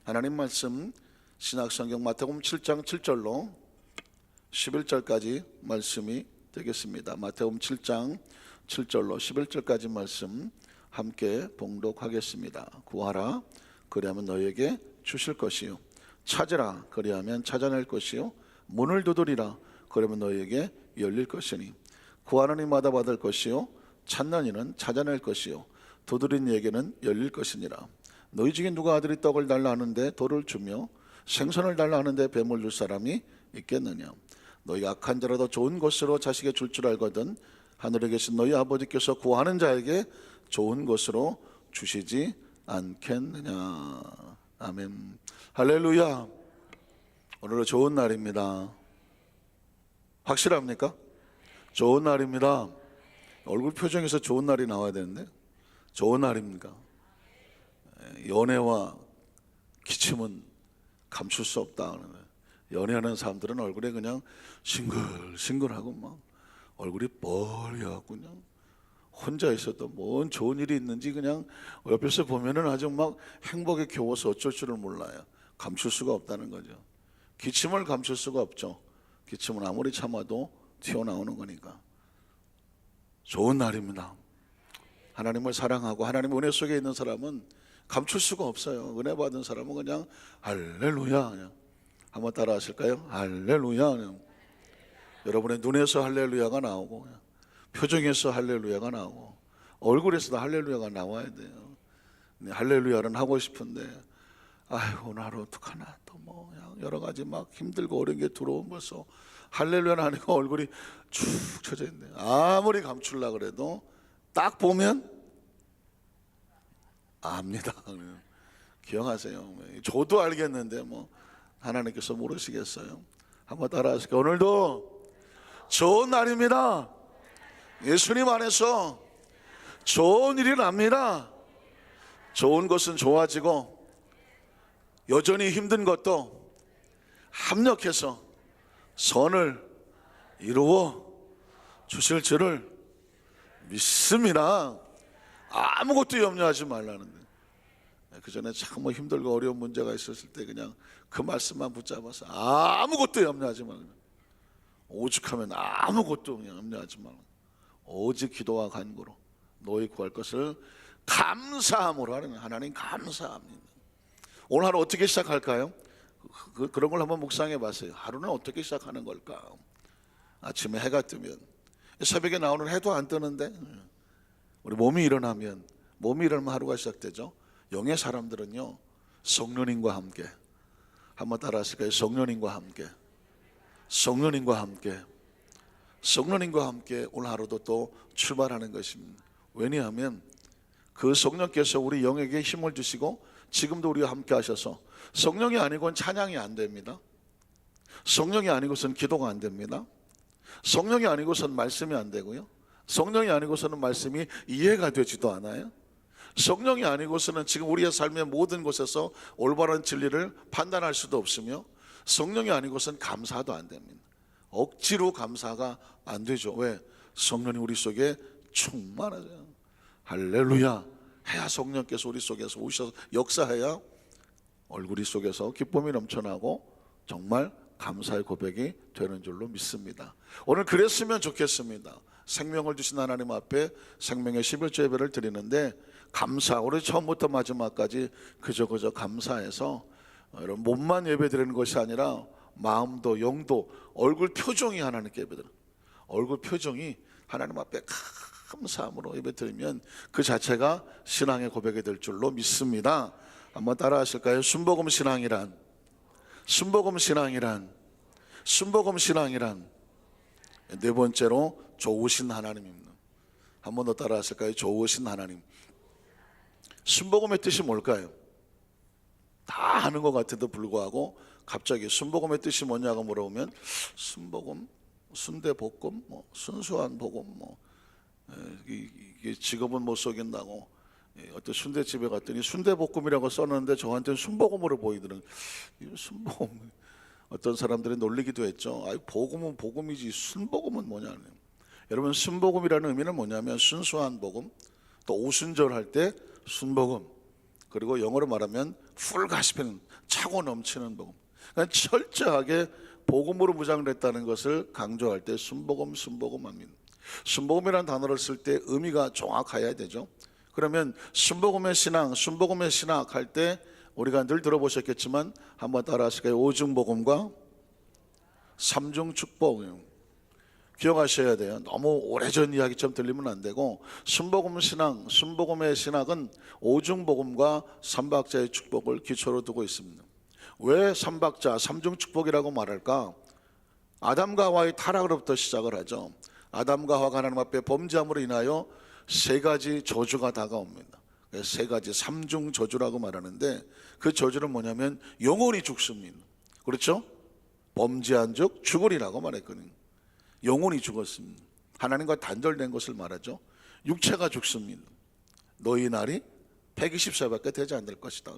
하나님 말씀 신약성경 마태복음 7장 7절로 11절까지 말씀이 되겠습니다. 마태복음 7장 7절로 11절까지 말씀 함께 봉독하겠습니다. 구하라 그리하면 너희에게 주실 것이요, 찾으라 그리하면 찾아낼 것이요, 문을 두드리라 그러면 너희에게 열릴 것이니 구하는 이마다 받을 것이요, 찾는 이는 찾아낼 것이요, 두드린 이에게는 열릴 것이니라. 너희 중에 누가 아들이 떡을 달라 하는데 돌을 주며 생선을 달라 하는데 뱀을 줄 사람이 있겠느냐. 너희가 악한 자라도 좋은 것으로 자식에게 줄 알거든 하늘에 계신 너희 아버지께서 구하는 자에게 좋은 것으로 주시지 않겠느냐. 아멘. 할렐루야. 오늘은 좋은 날입니다. 확실합니까? 좋은 날입니다. 얼굴 표정에서 좋은 날이 나와야 되는데 좋은 날입니까? 연애와 기침은 감출 수 없다. 연애하는 사람들은 얼굴에 그냥 싱글싱글하고 막 얼굴이 뻘개갖고 그냥 혼자 있어도 뭔 좋은 일이 있는지 그냥 옆에서 보면은 아주 막 행복에 겨워서 어쩔 줄을 몰라요. 감출 수가 없다는 거죠. 기침을 감출 수가 없죠. 기침은 아무리 참아도 튀어나오는 거니까. 좋은 날입니다. 하나님을 사랑하고 하나님의 은혜 속에 있는 사람은 감출 수가 없어요. 은혜 받은 사람은 그냥 할렐루야. 그냥 한번 따라 하실까요? 할렐루야. 그냥. 여러분의 눈에서 할렐루야가 나오고 표정에서 할렐루야가 나오고 얼굴에서도 할렐루야가 나와야 돼요. 할렐루야는 하고 싶은데 아이고 오늘 하루 어떡하나 또 뭐 여러 가지 막 힘들고 어려운 게 들어오면 벌써 할렐루야는 하니까 얼굴이 축 처져 있네. 아무리 감추려고 그래도 딱 보면 압니다. 기억하세요. 저도 알겠는데 뭐 하나님께서 모르시겠어요? 한번 따라 하실게요. 오늘도 좋은 날입니다. 예수님 안에서 좋은 일이 납니다. 좋은 것은 좋아지고 여전히 힘든 것도 합력해서 선을 이루어 주실 줄을 믿습니다. 아무것도 염려하지 말라는데 그 전에 참 뭐 힘들고 어려운 문제가 있었을 때 그냥 그 말씀만 붙잡아서 아무것도 염려하지 말라. 오죽하면 아무것도 그냥 염려하지 말라. 오직 기도와 간구로 너희 구할 것을 감사함으로 하는 하나님 감사합니다. 오늘 하루 어떻게 시작할까요? 그런 걸 한번 묵상해 봤어요. 하루는 어떻게 시작하는 걸까? 아침에 해가 뜨면 새벽에 나오는 해도 안 뜨는데 우리 몸이 일어나면 하루가 시작되죠. 영의 사람들은요 성령님과 함께 한번 따라 하실까요? 성령님과 함께 성령님과 함께 오늘 하루도 또 출발하는 것입니다. 왜냐하면 그 성령께서 우리 영에게 힘을 주시고 지금도 우리와 함께 하셔서 성령이 아니고는 찬양이 안 됩니다. 성령이 아니고서는 기도가 안 됩니다. 성령이 아니고서는 말씀이 안 되고요. 성령이 아니고서는 말씀이 이해가 되지도 않아요. 성령이 아니고서는 지금 우리의 삶의 모든 곳에서 올바른 진리를 판단할 수도 없으며 성령이 아니고서는 감사도 안 됩니다. 억지로 감사가 안 되죠. 왜? 성령이 우리 속에 충만하죠. 할렐루야 해야 성령께서 우리 속에서 오셔서 역사해야 얼굴이 속에서 기쁨이 넘쳐나고 정말 감사의 고백이 되는 줄로 믿습니다. 오늘 그랬으면 좋겠습니다. 생명을 주신 하나님 앞에 생명의 11조 예배를 드리는데 감사, 우리 처음부터 마지막까지 그저 감사해서 여러분 몸만 예배 드리는 것이 아니라 마음도 영도 얼굴 표정이 하나님께 예배 드려요. 얼굴 표정이 하나님 앞에 감사함으로 예배 드리면 그 자체가 신앙의 고백이 될 줄로 믿습니다. 한번 따라 하실까요? 순복음 신앙이란 네 번째로 좋으신 하나님입니다. 한 번 더 따라 하실까요? 좋으신 하나님. 순복음의 뜻이 뭘까요? 다 아는 것 같아도 불구하고 갑자기 순복음의 뜻이 뭐냐고 물어보면 순복음, 순대볶음, 뭐 순수한 복음, 뭐 이게 직업은 못 속인다고 어떤 순대집에 갔더니 순대볶음이라고 써놨는데 저한테는 순복음으로 보이더라고요. 순복음. 어떤 사람들이 놀리기도 했죠. 아이 복음은 복음이지 순복음은 뭐냐. 여러분 순복음이라는 의미는 뭐냐면 순수한 복음, 또 오순절 할 때 순복음, 그리고 영어로 말하면 풀 가시피는 차고 넘치는 복음. 그러니까 철저하게 복음으로 무장됐다는 것을 강조할 때 순복음 합니다. 순복음이라는 단어를 쓸 때 의미가 정확해야 되죠. 그러면 순복음의 신앙 할 때 우리가 늘 들어보셨겠지만 한번 따라하실까요? 오중복음과 삼중축복 기억하셔야 돼요. 너무 오래전 이야기처럼 들리면 안 되고, 순복음의 신학은 오중복음과 삼박자의 축복을 기초로 두고 있습니다. 왜 삼박자, 삼중축복이라고 말할까? 아담과 하와의 타락으로부터 시작을 하죠. 아담과 하와가 하나님 앞에 범죄함으로 인하여 세 가지 저주가 다가옵니다. 세 가지 삼중 저주라고 말하는데, 그 저주는 뭐냐면 영혼이 죽습니다. 그렇죠? 범죄한 즉 죽으리라고 말했거든요. 영혼이 죽었습니다. 하나님과 단절된 것을 말하죠. 육체가 죽습니다. 너희 날이 120세밖에 되지 않을 것이다.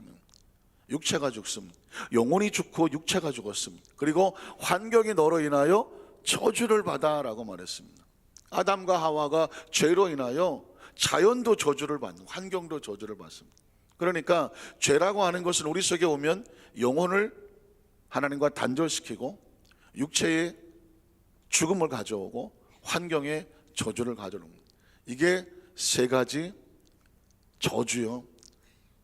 육체가 죽습니다. 영혼이 죽고 육체가 죽었습니다. 그리고 환경이 너로 인하여 저주를 받아라고 말했습니다. 아담과 하와가 죄로 인하여 자연도 저주를 받는, 환경도 저주를 받습니다. 그러니까 죄라고 하는 것은 우리 속에 오면 영혼을 하나님과 단절시키고 육체의 죽음을 가져오고 환경에 저주를 가져옵니다. 이게 세 가지 저주요,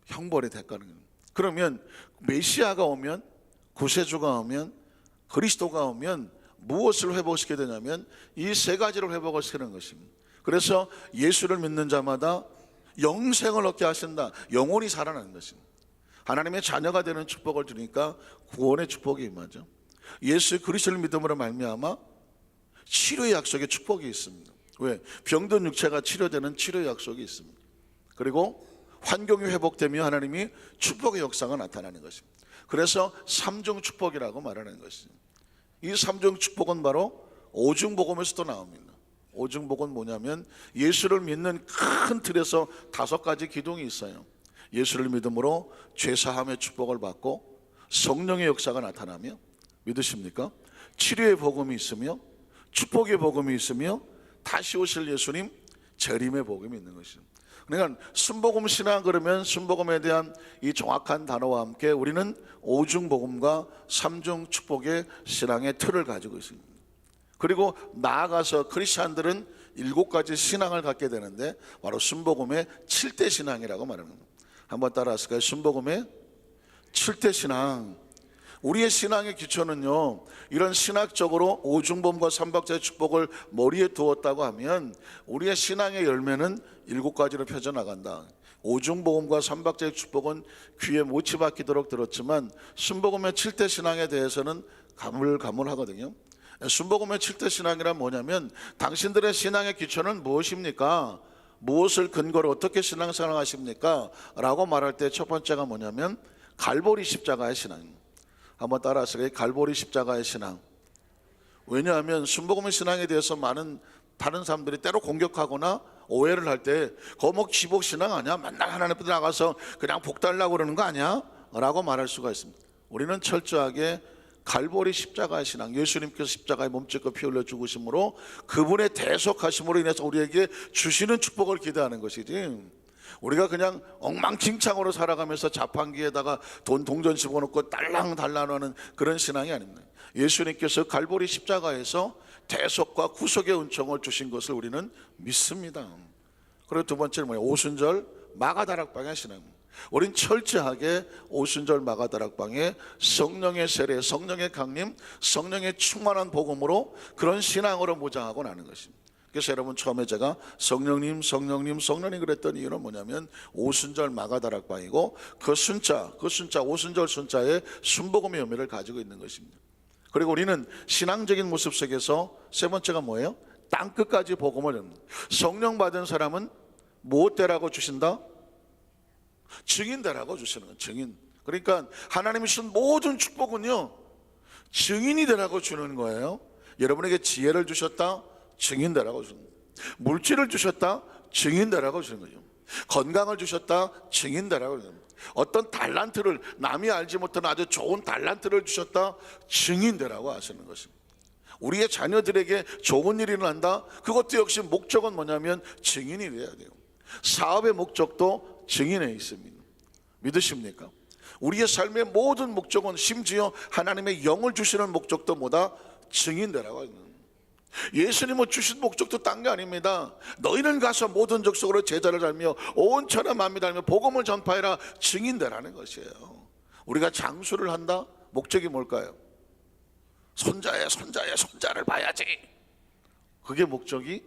형벌의 대가는. 그러면 메시아가 오면, 구세주가 오면, 그리스도가 오면 무엇을 회복시켜야 되냐면 이 세 가지를 회복을 시키는 것입니다. 그래서 예수를 믿는 자마다 영생을 얻게 하신다. 영혼이 살아나는 것입니다. 하나님의 자녀가 되는 축복을 주니까 구원의 축복이 임하죠. 예수 그리스도를 믿음으로 말미암아 치료의 약속의 축복이 있습니다. 왜? 병든 육체가 치료되는 치료의 약속이 있습니다. 그리고 환경이 회복되며 하나님이 축복의 역사가 나타나는 것입니다. 그래서 삼중 축복이라고 말하는 것입니다. 이 삼중 축복은 바로 오중복음에서도 나옵니다. 오중복은 뭐냐면 예수를 믿는 큰 틀에서 5가지 기둥이 있어요. 예수를 믿음으로 죄사함의 축복을 받고 성령의 역사가 나타나며, 믿으십니까? 치료의 복음이 있으며 축복의 복음이 있으며 다시 오실 예수님 재림의 복음이 있는 것입니다. 그러니까 순복음 신앙 그러면 순복음에 대한 이 정확한 단어와 함께 우리는 오중복음과 삼중 축복의 신앙의 틀을 가지고 있습니다. 그리고 나아가서 크리스찬들은 7가지 신앙을 갖게 되는데 바로 순복음의 7대 신앙이라고 말합니다. 한번 따라하실까요? 순복음의 7대 신앙. 우리의 신앙의 기초는요, 이런 신학적으로 오중복음과 삼박자의 축복을 머리에 두었다고 하면 우리의 신앙의 열매는 7가지로 펴져나간다. 오중복음과 삼박자의 축복은 귀에 못이 박히도록 들었지만 순복음의 7대 신앙에 대해서는 가물가물하거든요. 순복음의 7대 신앙이란 뭐냐면 당신들의 신앙의 기초는 무엇입니까? 무엇을 근거로 어떻게 신앙생활 하십니까? 라고 말할 때 첫 번째가 뭐냐면 갈보리 십자가의 신앙입니다. 한번 따라하세요. 갈보리 십자가의 신앙. 왜냐하면 순복음의 신앙에 대해서 많은 다른 사람들이 때로 공격하거나 오해를 할 때 거목 기복 신앙 아니야? 맨날 하나님 앞에 나가서 그냥 복 달라고 그러는 거 아니야? 라고 말할 수가 있습니다. 우리는 철저하게 갈보리 십자가의 신앙, 예수님께서 십자가에 몸짓고 피 흘려 죽으심으로 그분의 대속하심으로 인해서 우리에게 주시는 축복을 기대하는 것이지, 우리가 그냥 엉망진창으로 살아가면서 자판기에다가 돈 동전 집어넣고 달랑달랑 하는 그런 신앙이 아닙니다. 예수님께서 갈보리 십자가에서 대속과 구속의 은총을 주신 것을 우리는 믿습니다. 그리고 두 번째는 뭐예요? 오순절 마가다락방의 신앙입니다. 우린 철저하게 오순절 마가다락방에 성령의 세례, 성령의 강림, 성령의 충만한 복음으로 그런 신앙으로 무장하고 나는 것입니다. 그래서 여러분 처음에 제가 성령님 그랬던 이유는 뭐냐면 오순절 마가다락방이고 그 순자 오순절 순자에 순복음의 의미를 가지고 있는 것입니다. 그리고 우리는 신앙적인 모습 속에서 세 번째가 뭐예요? 땅끝까지 복음을 전합니다. 성령 받은 사람은 무엇 되라고 주신다? 증인 되라고 주시는 거예요. 증인. 그러니까 하나님이 주신 모든 축복은요 증인이 되라고 주는 거예요. 여러분에게 지혜를 주셨다? 증인 되라고 주는 거예요. 물질을 주셨다? 증인 되라고 주는 거죠. 건강을 주셨다? 증인 되라고 주는 거예요. 어떤 달란트를, 남이 알지 못하는 아주 좋은 달란트를 주셨다? 증인 되라고 하시는 것입니다. 우리의 자녀들에게 좋은 일이 일어난다? 그것도 역시 목적은 뭐냐면 증인이 돼야 돼요. 사업의 목적도 증인에 있습니다. 믿으십니까? 우리의 삶의 모든 목적은 심지어 하나님의 영을 주시는 목적도 뭐다? 증인되라고 하는. 예수님은 주신 목적도 딴 게 아닙니다. 너희는 가서 모든 족속으로 제자를 달며 온 천하 만민을 달며 복음을 전파해라, 증인되라는 것이에요. 우리가 장수를 한다? 목적이 뭘까요? 손자의 손자를 봐야지. 그게 목적이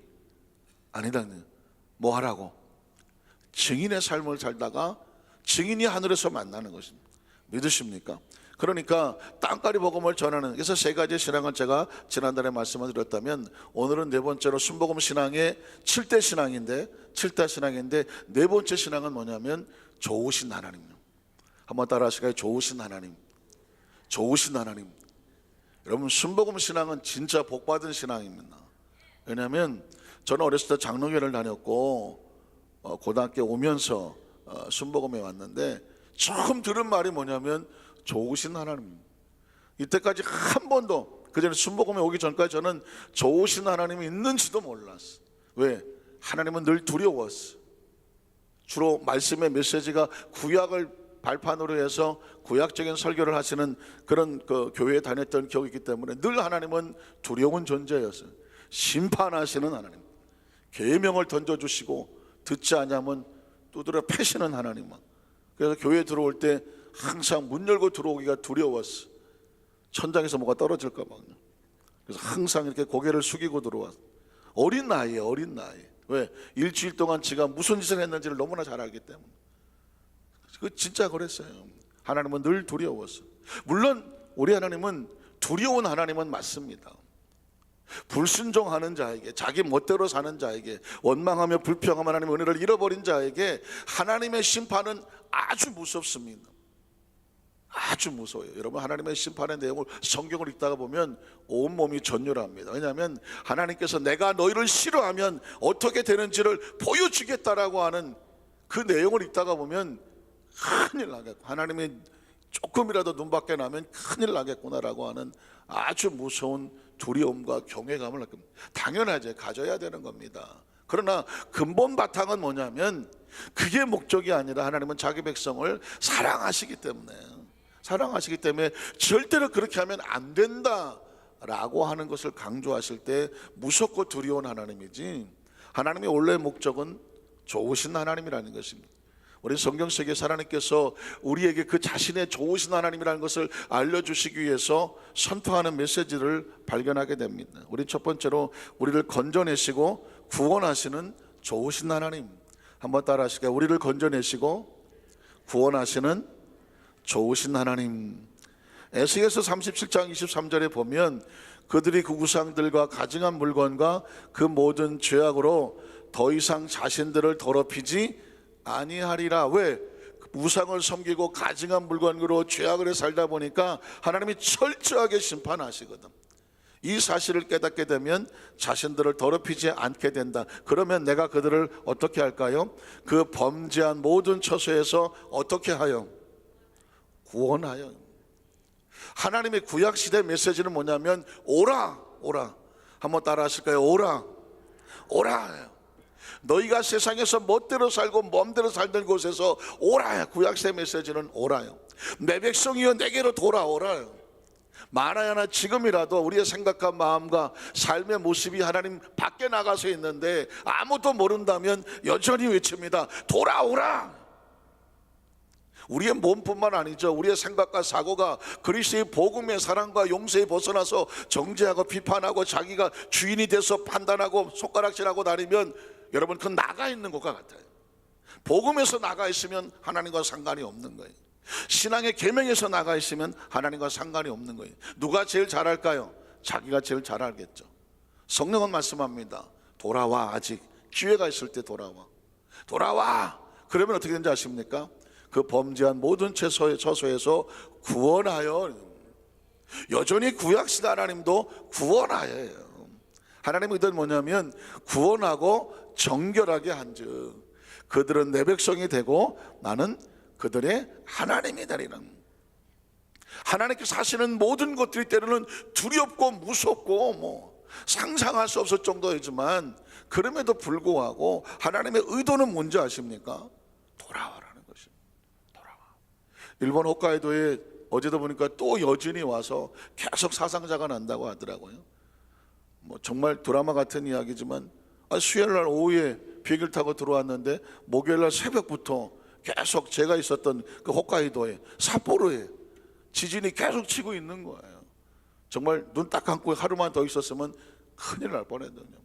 아니다. 뭐 하라고? 증인의 삶을 살다가 증인이 하늘에서 만나는 것입니다. 믿으십니까? 그러니까 땅까지 복음을 전하는, 그래서 세 가지 신앙을 제가 지난달에 말씀을 드렸다면, 오늘은 네 번째로 순복음 신앙의 7대 신앙인데 네 번째 신앙은 뭐냐면 좋으신 하나님. 한번 따라 하실까요? 좋으신 하나님. 좋으신 하나님. 여러분, 순복음 신앙은 진짜 복받은 신앙입니다. 왜냐하면 저는 어렸을 때 장로교를 다녔고 고등학교 오면서 순복음에 왔는데 처음 들은 말이 뭐냐면 좋으신 하나님. 이때까지 한 번도, 그전에 순복음에 오기 전까지 저는 좋으신 하나님이 있는지도 몰랐어. 왜? 하나님은 늘 두려웠어. 주로 말씀의 메시지가 구약을 발판으로 해서 구약적인 설교를 하시는 그런 그 교회에 다녔던 기억이 있기 때문에 늘 하나님은 두려운 존재였어요. 심판하시는 하나님, 계명을 던져주시고 듣지 않으면 두드려 패시는 하나님. 그래서 교회에 들어올 때 항상 문 열고 들어오기가 두려웠어. 천장에서 뭐가 떨어질까 봐. 그래서 항상 이렇게 고개를 숙이고 들어왔어. 어린 나이에. 왜? 일주일 동안 지가 무슨 짓을 했는지를 너무나 잘 알기 때문에. 그 진짜 그랬어요. 하나님은 늘 두려웠어. 물론 우리 하나님은 두려운 하나님은 맞습니다. 불순종하는 자에게, 자기 멋대로 사는 자에게, 원망하며 불평하며 하나님의 은혜를 잃어버린 자에게 하나님의 심판은 아주 무섭습니다. 아주 무서워요. 여러분, 하나님의 심판의 내용을 성경을 읽다가 보면 온몸이 전율합니다. 왜냐하면 하나님께서 내가 너희를 싫어하면 어떻게 되는지를 보여주겠다라고 하는 그 내용을 읽다가 보면 큰일 나겠고, 하나님이 조금이라도 눈밖에 나면 큰일 나겠구나라고 하는 아주 무서운 두려움과 경외감을 갖게 됩니다. 당연하죠. 가져야 되는 겁니다. 그러나 근본 바탕은 뭐냐면 그게 목적이 아니라 하나님은 자기 백성을 사랑하시기 때문에 절대로 그렇게 하면 안 된다라고 하는 것을 강조하실 때 무섭고 두려운 하나님이지, 하나님의 원래 목적은 좋으신 하나님이라는 것입니다. 우리 성경 속에서 하나님께서 우리에게 그 자신의 좋으신 하나님이라는 것을 알려주시기 위해서 선포하는 메시지를 발견하게 됩니다. 우리 첫 번째로 우리를 건져내시고 구원하시는 좋으신 하나님. 한번 따라 하실까요? 우리를 건져내시고 구원하시는 좋으신 하나님. 에스겔서 37장 23절에 보면 그들이 그 우상들과 가증한 물건과 그 모든 죄악으로 더 이상 자신들을 더럽히지 아니하리라. 왜? 우상을 섬기고 가증한 물건으로 죄악을 해 살다 보니까 하나님이 철저하게 심판하시거든. 이 사실을 깨닫게 되면 자신들을 더럽히지 않게 된다. 그러면 내가 그들을 어떻게 할까요? 그 범죄한 모든 처소에서 어떻게 하여? 구원하여. 하나님의 구약시대 메시지는 뭐냐면 오라. 한번 따라 하실까요? 오라. 너희가 세상에서 멋대로 살고 맘대로 살던 곳에서 오라. 구약시대 메시지는 오라요. 내 백성이여 내게로 돌아오라요. 많아야나 지금이라도 우리의 생각과 마음과 삶의 모습이 하나님 밖에 나가서 있는데 아무도 모른다면 여전히 외칩니다. 돌아오라. 우리의 몸뿐만 아니죠. 우리의 생각과 사고가 그리스도의 복음의 사랑과 용서에 벗어나서 정죄하고 비판하고 자기가 주인이 돼서 판단하고 손가락질하고 다니면 여러분 그건 나가 있는 것과 같아요. 복음에서 나가 있으면 하나님과 상관이 없는 거예요. 신앙의 계명에서 나가 있으면 하나님과 상관이 없는 거예요. 누가 제일 잘할까요? 자기가 제일 잘 알겠죠. 성령은 말씀합니다. 돌아와. 아직 기회가 있을 때 돌아와. 그러면 어떻게 되는지 아십니까? 그 범죄한 모든 처소에서 구원하여. 여전히 구약시대 하나님도 구원하여요. 하나님의 의도는 뭐냐면 구원하고 정결하게 한즉 그들은 내 백성이 되고 나는 그들의 하나님이 되리라. 하나님께서 하시는 모든 것들이 때로는 두렵고 무섭고 상상할 수 없을 정도이지만 그럼에도 불구하고 하나님의 의도는 뭔지 아십니까? 돌아와라는 것입니다. 돌아와. 일본 홋카이도에 어제도 보니까 또 여진이 와서 계속 사상자가 난다고 하더라고요. 뭐 정말 드라마 같은 이야기지만 수요일날 오후에 비행기를 타고 들어왔는데 목요일날 새벽부터 계속 제가 있었던 그 홋카이도에 삿포로에 지진이 계속 치고 있는 거예요. 정말 눈 딱 감고 하루만 더 있었으면 큰일 날 뻔했거든요.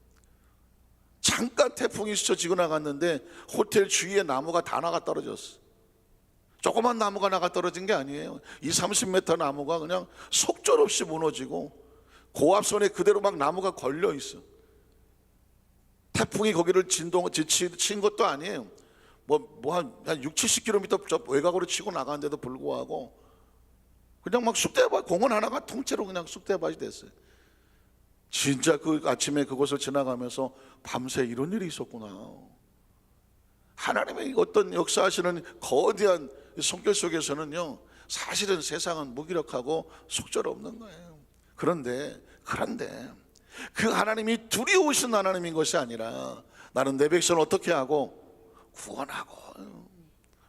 잠깐 태풍이 스쳐지고 나갔는데 호텔 주위에 나무가 다 나가 떨어졌어. 조그만 나무가 나가 떨어진 게 아니에요. 20-30m 나무가 그냥 속절없이 무너지고 고압선에 그대로 막 나무가 걸려 있어. 태풍이 거기를 친 것도 아니에요. 한 60-70km 저 외곽으로 치고 나가는데도 불구하고 그냥 막 쑥대밭, 공원 하나가 통째로 그냥 쑥대밭이 됐어요. 진짜 그 아침에 그곳을 지나가면서 밤새 이런 일이 있었구나. 하나님의 어떤 역사하시는 거대한 손길 속에서는요, 사실은 세상은 무기력하고 속절없는 거예요. 그런데 그 하나님이 두려우신 하나님인 것이 아니라 나는 내 백성을 어떻게 하고 구원하고,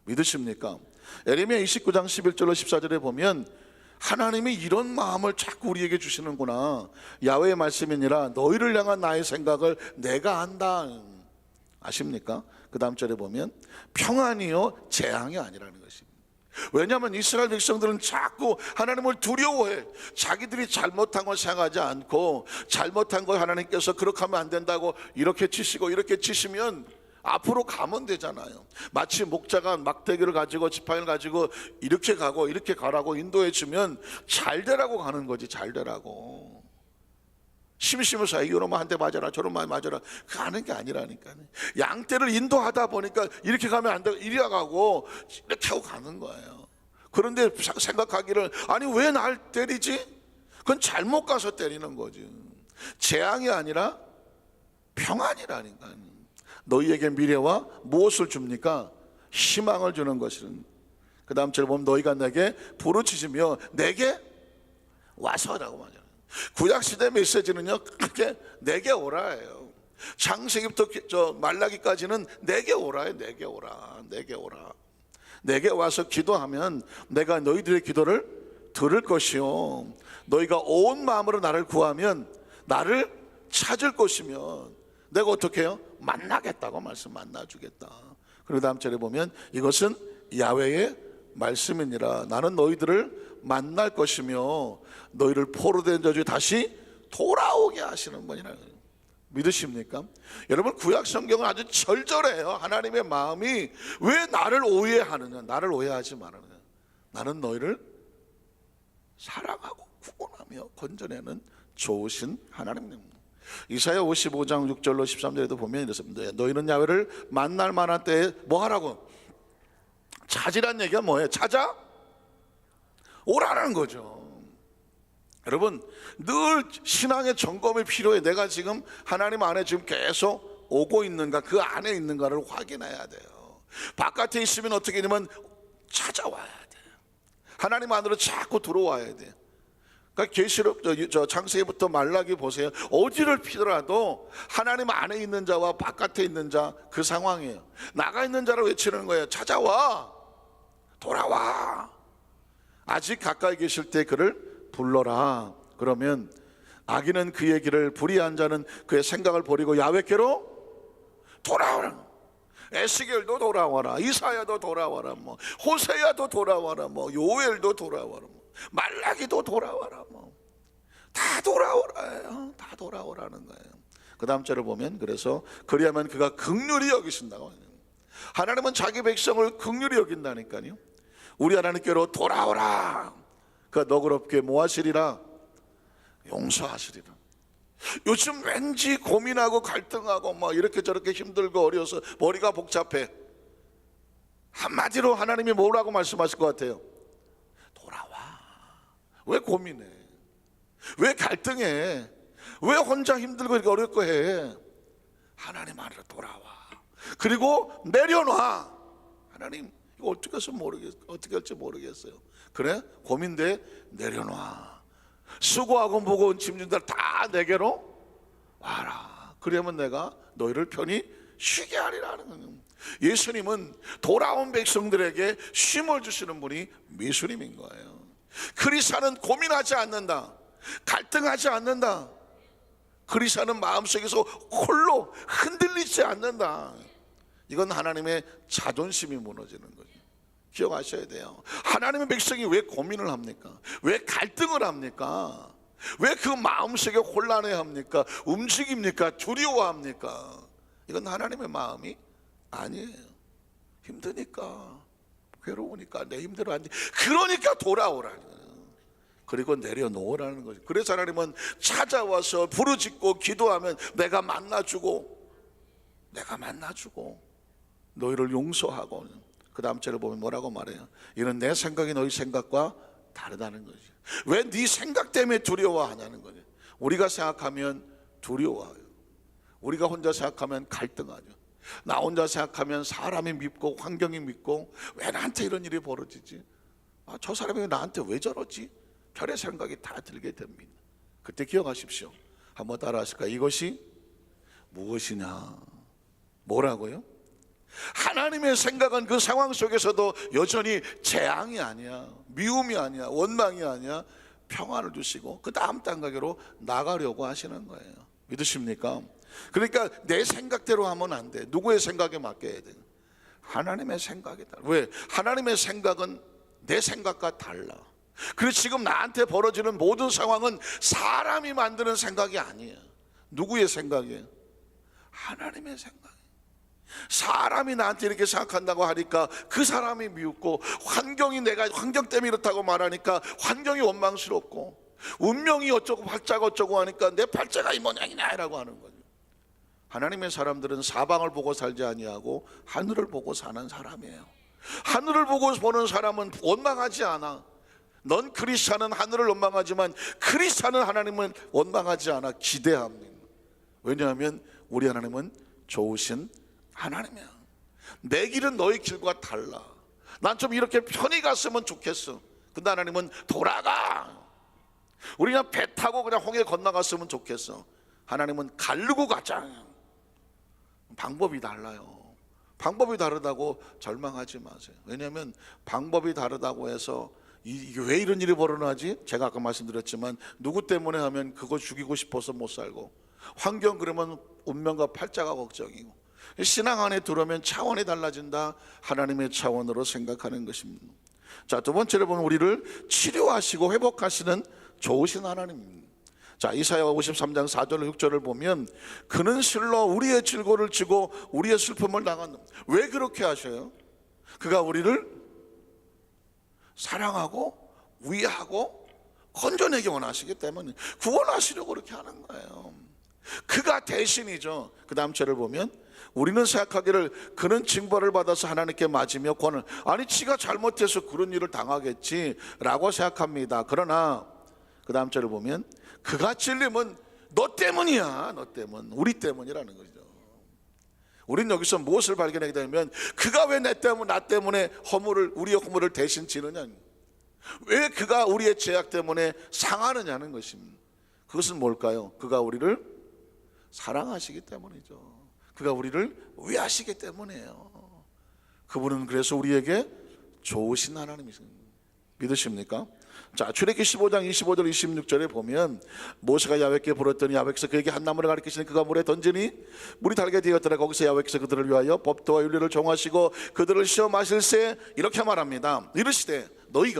믿으십니까? 예레미야 29장 11절로 14절에 보면 하나님이 이런 마음을 자꾸 우리에게 주시는구나. 야훼의 말씀이니라 너희를 향한 나의 생각을 내가 안다. 아십니까? 그 다음 절에 보면 평안이요 재앙이 아니라는 것입니다. 왜냐하면 이스라엘 백성들은 자꾸 하나님을 두려워해. 자기들이 잘못한 걸 생각하지 않고 잘못한 걸 하나님께서 그렇게 하면 안 된다고 이렇게 치시고 이렇게 치시면 앞으로 가면 되잖아요. 마치 목자가 막대기를 가지고 지팡이를 가지고 이렇게 가고 이렇게 가라고 인도해 주면 잘 되라고 가는 거지. 잘 되라고. 심심해서 이놈아 한 대 맞아라 저놈아 맞아라 그 하는 게 아니라니까요. 양떼를 인도하다 보니까 이렇게 가면 안 되고 이리 가고 이렇게 하고 가는 거예요. 그런데 생각하기를 아니 왜 날 때리지? 그건 잘못 가서 때리는 거지. 재앙이 아니라 평안이라니까요. 너희에게 미래와 무엇을 줍니까? 희망을 주는 것이는. 그 다음 절에 보면 너희가 내게 부르짖으며 내게 와서라고 말해요. 구약시대 메시지는요 그렇게 내게 오라예요. 창세기부터 저 말라기까지는 내게 오라예요. 내게 오라, 내게 오라. 내게 와서 기도하면 내가 너희들의 기도를 들을 것이요 너희가 온 마음으로 나를 구하면 나를 찾을 것이면 내가 어떻게 해요? 만나겠다고 말씀 만나주겠다. 그리고 다음 절에 보면 이것은 야훼의 말씀이니라 나는 너희들을 만날 것이며 너희를 포로된 저주에 다시 돌아오게 하시는 분이라. 믿으십니까? 여러분 구약 성경은 아주 절절해요. 하나님의 마음이 왜 나를 오해하느냐, 나를 오해하지 말아느냐. 나는 너희를 사랑하고 구원하며 건져내는 좋으신 하나님입니다. 이사야 55장 6절로 13절에도 보면 이렇습니다. 너희는 야훼를 만날 만한 때에 뭐 하라고? 찾으란 얘기가 뭐예요? 찾아 오라는 거죠. 여러분 늘 신앙의 점검이 필요해. 내가 지금 하나님 안에 지금 계속 오고 있는가, 그 안에 있는가를 확인해야 돼요. 바깥에 있으면 어떻게 되냐면 찾아와야 돼. 하나님 안으로 자꾸 들어와야 돼. 그러니까 계시록 저 창세기부터 말라기 보세요. 어디를 피더라도 하나님 안에 있는 자와 바깥에 있는 자 그 상황이에요. 나가 있는 자를 외치는 거예요. 찾아와, 돌아와. 아직 가까이 계실 때 그를 불러라. 그러면 악인은 그의 길을 불의한 자는 그의 생각을 버리고 야훼께로 돌아오라. 에스겔도 돌아와라, 이사야도 돌아와라, 뭐 호세야도 돌아와라, 뭐 요엘도 돌아와라, 뭐 말라기도 돌아와라, 뭐 다 돌아오라요. 다 돌아오라는 거예요. 그 다음 절을 보면 그래서 그리하면 그가 긍휼히 여기신다고. 하나님은 자기 백성을 긍휼히 여긴다니까요. 우리 하나님께로 돌아오라. 그가 너그럽게 뭐하시리라? 용서하시리라. 요즘 왠지 고민하고 갈등하고 막 이렇게 저렇게 힘들고 어려워서 머리가 복잡해. 한마디로 하나님이 뭐라고 말씀하실 것 같아요? 돌아와. 왜 고민해? 왜 갈등해? 왜 혼자 힘들고 이렇게 어렵고 해? 하나님 안으로 돌아와. 그리고 내려놔. 하나님 이거 어떻게 할지 모르겠어요. 그래? 고민돼? 내려놔. 수고하고 무거운 짐진들 다 내게로 와라. 그러면 내가 너희를 편히 쉬게 하리라는 거예요. 예수님은 돌아온 백성들에게 쉼을 주시는 분이 예수님인 거예요. 그리스도는 고민하지 않는다, 갈등하지 않는다, 그리스도는 마음속에서 홀로 흔들리지 않는다. 이건 하나님의 자존심이 무너지는 거죠. 기억하셔야 돼요. 하나님의 백성이 왜 고민을 합니까? 왜 갈등을 합니까? 왜 그 마음속에 혼란해합니까? 움직입니까? 두려워합니까? 이건 하나님의 마음이 아니에요. 힘드니까, 괴로우니까, 내 힘들어 하니, 그러니까 돌아오라는 거예요. 그리고 내려놓으라는 거죠. 그래서 하나님은 찾아와서 부르짖고 기도하면 내가 만나주고 너희를 용서하고, 그 다음 절을 보면 뭐라고 말해요? 이는 내 생각이 너희 생각과 다르다는 거죠. 왜 네 생각 때문에 두려워하냐는 거죠. 우리가 생각하면 두려워해요. 우리가 혼자 생각하면 갈등하죠. 나 혼자 생각하면 사람이 밉고 환경이 밉고, 왜 나한테 이런 일이 벌어지지? 저 사람이 나한테 왜 저러지? 별의 생각이 다 들게 됩니다. 그때 기억하십시오. 한번 따라 하실까요? 이것이 무엇이냐? 뭐라고요? 하나님의 생각은 그 상황 속에서도 여전히 재앙이 아니야, 미움이 아니야, 원망이 아니야, 평안을 주시고 그 다음 단계로 나가려고 하시는 거예요. 믿으십니까? 그러니까 내 생각대로 하면 안 돼. 누구의 생각에 맡겨야 돼? 하나님의 생각에 따라. 왜? 하나님의 생각은 내 생각과 달라. 그래서 지금 나한테 벌어지는 모든 상황은 사람이 만드는 생각이 아니에요. 누구의 생각이에요? 하나님의 생각. 사람이 나한테 이렇게 생각한다고 하니까 그 사람이 미웠고, 내가 환경 때문에 이렇다고 말하니까 환경이 원망스럽고, 운명이 어쩌고 팔자가 어쩌고 하니까 내 팔자가 이 모양이냐 라고 하는 거죠. 하나님의 사람들은 사방을 보고 살지 아니하고 하늘을 보고 사는 사람이에요. 하늘을 보고 보는 사람은 원망하지 않아. 넌 그리스도는 하늘을 원망하지만 그리스도는 하나님은 원망하지 않아, 기대합니다. 왜냐하면 우리 하나님은 좋으신 하나님이야. 내 길은 너의 길과 달라. 난 좀 이렇게 편히 갔으면 좋겠어. 근데 하나님은 돌아가. 우리 그냥 배 타고 그냥 홍해 건너갔으면 좋겠어. 하나님은 가르고 가자. 방법이 달라요. 방법이 다르다고 절망하지 마세요. 왜냐하면 방법이 다르다고 해서 이게 왜 이런 일이 벌어나지? 제가 아까 말씀드렸지만 누구 때문에 하면 그거 죽이고 싶어서 못 살고, 환경 그러면 운명과 팔자가 걱정이고, 신앙 안에 들어오면 차원이 달라진다. 하나님의 차원으로 생각하는 것입니다. 자, 두 번째로 보면 우리를 치료하시고 회복하시는 좋으신 하나님입니다. 자, 이사야 53장 4절 6절을 보면 그는 실로 우리의 질고를 지고 우리의 슬픔을 당한다. 왜 그렇게 하셔요? 그가 우리를 사랑하고 위하고 건져내기 원하시기 때문에 구원하시려고 그렇게 하는 거예요. 그가 대신이죠. 그 다음 절을 보면 우리는 생각하기를 그는 징벌을 받아서 하나님께 맞으며 권을, 아니 지가 잘못해서 그런 일을 당하겠지 라고 생각합니다. 그러나 그 다음 절을 보면 그가 찔림은 너 때문이야. 너 때문, 우리 때문이라는 거죠. 우린 여기서 무엇을 발견하게 되면 그가 왜 나 때문에 우리의 허물을 대신 지느냐, 왜 그가 우리의 죄악 때문에 상하느냐는 것입니다. 그것은 뭘까요? 그가 우리를 사랑하시기 때문이죠. 그가 우리를 위하시기 때문이에요. 그분은 그래서 우리에게 좋으신 하나님이십니다. 믿으십니까? 자, 출애굽기 15장 25절 26절에 보면 모세가 야훼께 물었더니 야훼께서 그에게 한 나무를 가리키시니 그가 물에 던지니 물이 달게 되었더라. 거기서 야훼께서 그들을 위하여 법도와 윤리를 정하시고 그들을 시험하실세 이렇게 말합니다. 이르시되 너희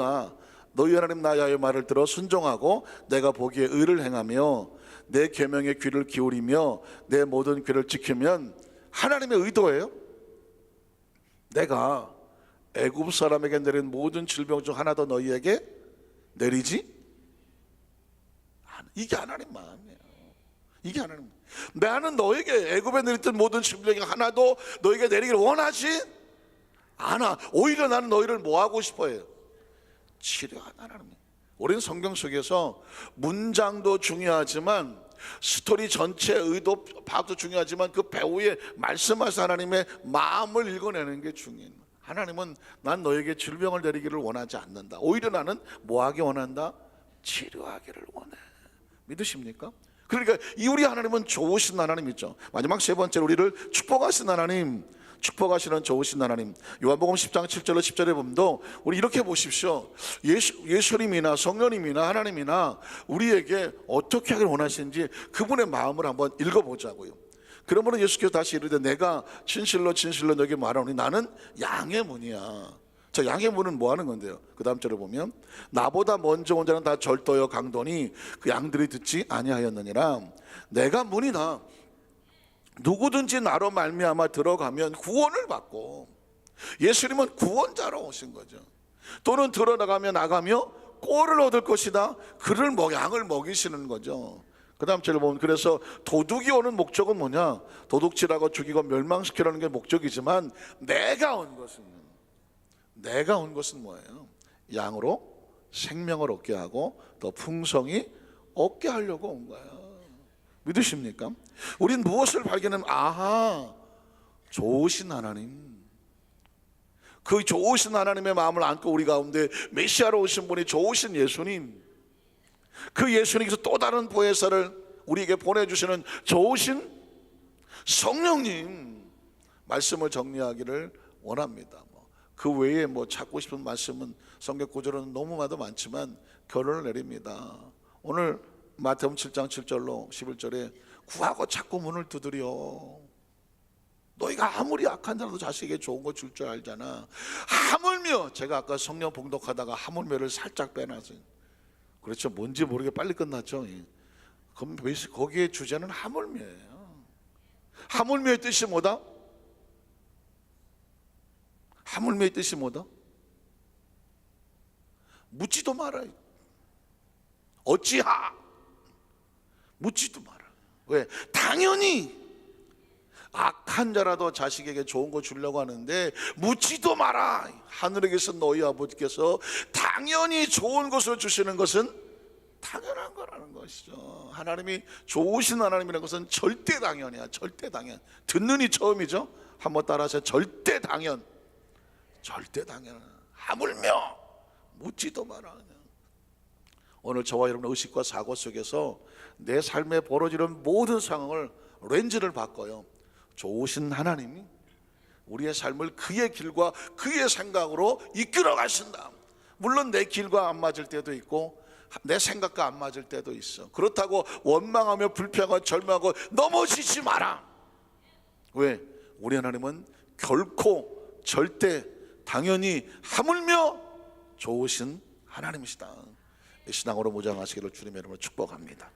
하나님 나 여호와의 말을 들어 순종하고 내가 보기에 의를 행하며 내 계명에 귀를 기울이며 내 모든 귀를 지키면, 하나님의 의도예요. 내가 애굽 사람에게 내린 모든 질병 중 하나도 너희에게 내리지 않아. 이게 하나님 마음이에요. 이게 하나님. 나는 너에게 애굽에 내렸던 모든 질병이 하나도 너에게 내리기를 원하지 않아. 오히려 나는 너희를 뭐 하고 싶어요? 치료하는 하나님. 우리는 성경 속에서 문장도 중요하지만 스토리 전체 의도 파악도 중요하지만 그 배우의 말씀하신 하나님의 마음을 읽어내는 게 중요해요. 하나님은 난 너에게 질병을 내리기를 원하지 않는다. 오히려 나는 뭐하기 원한다? 치료하기를 원해. 믿으십니까? 그러니까 이 우리 하나님은 좋으신 하나님이죠. 마지막 세 번째로 우리를 축복하신 하나님. 축복하시는 좋으신 하나님. 요한복음 10장 7절로 10절에 보면도 우리 이렇게 보십시오. 예수님이나 성령님이나 하나님이나 우리에게 어떻게 하길 원하시는지 그분의 마음을 한번 읽어보자고요. 그러므로 예수께서 다시 이르되 내가 진실로 진실로 너에게 말하노니 나는 양의 문이야. 자, 양의 문은 뭐 하는 건데요? 그 다음 절을 보면 나보다 먼저 온 자는 다 절도여 강도니 그 양들이 듣지 아니하였느니라. 내가 문이다. 누구든지 나로 말미암아 들어가면 구원을 받고, 예수님은 구원자로 오신 거죠. 또는 들어나가며 나가며 꼴을 얻을 것이다. 그를 양을 먹이시는 거죠. 그 다음 절을 보면 그래서 도둑이 오는 목적은 뭐냐? 도둑질하고 죽이고 멸망시키라는 게 목적이지만 내가 온 것은 뭐예요? 양으로 생명을 얻게 하고 더 풍성히 얻게 하려고 온 거예요. 믿으십니까? 우린 무엇을 발견하면 아하, 좋으신 하나님, 그 좋으신 하나님의 마음을 안고 우리 가운데 메시아로 오신 분이 좋으신 예수님, 그 예수님께서 또 다른 보혜사를 우리에게 보내주시는 좋으신 성령님 말씀을 정리하기를 원합니다. 그 외에 찾고 싶은 말씀은 성경 구절은 너무 많지만 결론을 내립니다. 오늘 마태복음 7장 7절로 11절에 구하고 찾고 문을 두드려. 너희가 아무리 악한 자라도 자식에게 좋은 거 줄 줄 알잖아. 하물며, 제가 아까 성령 봉독하다가 하물며를 살짝 빼놨어요. 그렇죠, 뭔지 모르게 빨리 끝났죠. 그럼 거기에 주제는 하물며예요. 하물며의 뜻이 뭐다? 하물며의 뜻이 뭐다? 묻지도 마라. 어찌하? 묻지도 마라. 왜? 당연히 악한 자라도 자식에게 좋은 거 주려고 하는데 묻지도 마라. 하늘에 계신 너희 아버지께서 당연히 좋은 것을 주시는 것은 당연한 거라는 것이죠. 하나님이 좋으신 하나님이라는 것은 절대 당연이야. 절대 당연. 듣는 이 처음이죠. 한번 따라하세요. 절대 당연. 절대 당연. 하물며 묻지도 마라. 오늘 저와 여러분의 의식과 사고 속에서 내 삶에 벌어지는 모든 상황을 렌즈를 바꿔요. 좋으신 하나님이 우리의 삶을 그의 길과 그의 생각으로 이끌어 가신다. 물론 내 길과 안 맞을 때도 있고 내 생각과 안 맞을 때도 있어. 그렇다고 원망하며 불평하고 절망하고 넘어지지 마라. 왜? 우리 하나님은 결코 절대 당연히 하물며 좋으신 하나님이시다. 신앙으로 무장하시기를 주님의 이름으로 축복합니다.